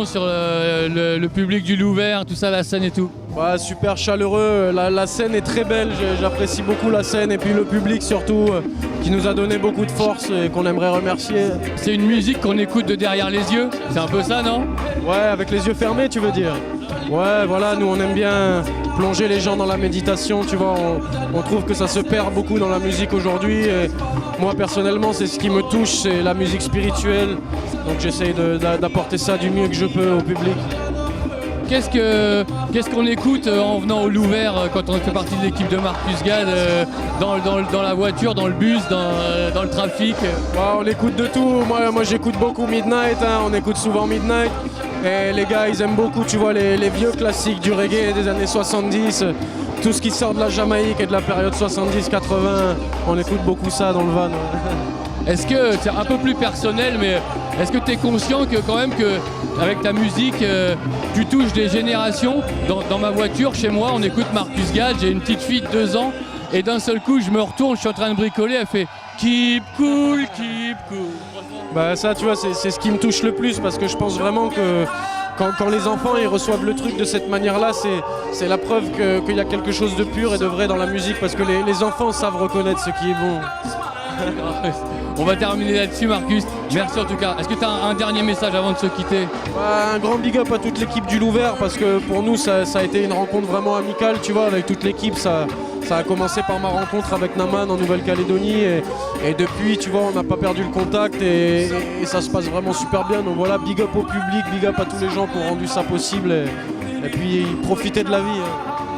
Sur le public du Louvert, tout ça, la scène et tout. Ouais, super chaleureux, la scène est très belle, j'apprécie beaucoup la scène et puis le public surtout qui nous a donné beaucoup de force et qu'on aimerait remercier. C'est une musique qu'on écoute de derrière les yeux, c'est un peu ça, non? Ouais, avec les yeux fermés tu veux dire? Ouais, voilà, nous on aime bien plonger les gens dans la méditation, tu vois, on trouve que ça se perd beaucoup dans la musique aujourd'hui et moi personnellement c'est ce qui me touche, c'est la musique spirituelle, donc j'essaye d'apporter ça du mieux que je peux au public. Qu'est-ce qu'on écoute en venant au Louvert quand on fait partie de l'équipe de Marcus Gad, dans la voiture, dans le bus, dans le trafic? Ouais, on écoute de tout, moi j'écoute beaucoup Midnight, hein. On écoute souvent Midnight et les gars ils aiment beaucoup, tu vois, les vieux classiques du reggae des années 70, tout ce qui sort de la Jamaïque et de la période 70-80, on écoute beaucoup ça dans le van. Est-ce que, c'est un peu plus personnel, mais est-ce que tu es conscient que quand même qu'avec ta musique, tu touches des générations? Dans ma voiture, chez moi, on écoute Marcus Gad, j'ai une petite fille de 2 ans, et d'un seul coup, je me retourne, je suis en train de bricoler, elle fait « Keep cool, keep cool ». Bah ça, tu vois, c'est ce qui me touche le plus, parce que je pense vraiment que quand les enfants ils reçoivent le truc de cette manière-là, c'est la preuve qu'il y a quelque chose de pur et de vrai dans la musique, parce que les enfants savent reconnaître ce qui est bon. On va terminer là-dessus, Marcus. Merci en tout cas. Est-ce que tu as un dernier message avant de se quitter? Un grand big up à toute l'équipe du Louvert, parce que pour nous ça a été une rencontre vraiment amicale, tu vois, avec toute l'équipe. Ça a commencé par ma rencontre avec Naman en Nouvelle-Calédonie et depuis, tu vois, on n'a pas perdu le contact et ça se passe vraiment super bien. Donc voilà, big up au public, big up à tous les gens qui ont rendu ça possible et puis profitez de la vie.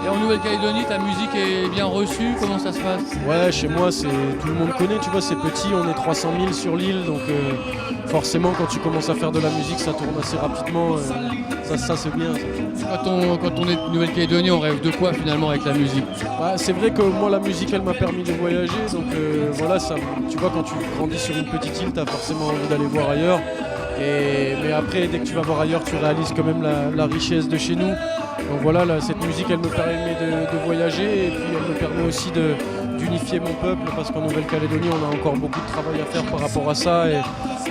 Et en Nouvelle-Calédonie, ta musique est bien reçue? Comment ça se passe? Ouais, chez moi, tout le monde connaît, tu vois, c'est petit, on est 300 000 sur l'île, donc forcément, quand tu commences à faire de la musique, ça tourne assez rapidement, ça c'est bien. Ça. Quand on est de Nouvelle-Calédonie, on rêve de quoi finalement avec la musique? Ouais, c'est vrai que moi, la musique, elle m'a permis de voyager, donc voilà, tu vois, quand tu grandis sur une petite île, tu as forcément envie d'aller voir ailleurs. Mais après, dès que tu vas voir ailleurs, tu réalises quand même la richesse de chez nous. Donc voilà, cette musique, elle me permet de voyager et puis elle me permet aussi d'unifier mon peuple, parce qu'en Nouvelle-Calédonie, on a encore beaucoup de travail à faire par rapport à ça.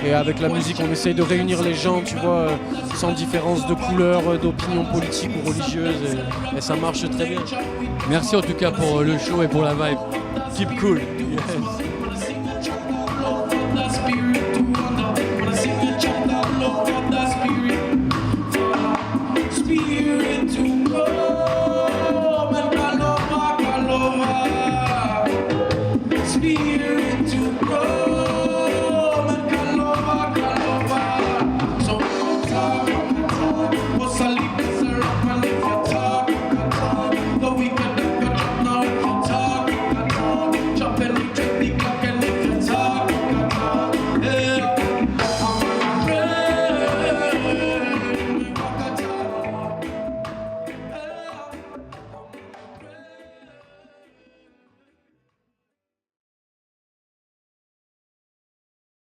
Et avec la musique, on essaye de réunir les gens, tu vois, sans différence de couleur, d'opinion politique ou religieuse. Et ça marche très bien. Merci en tout cas pour le show et pour la vibe. Keep cool. Yes.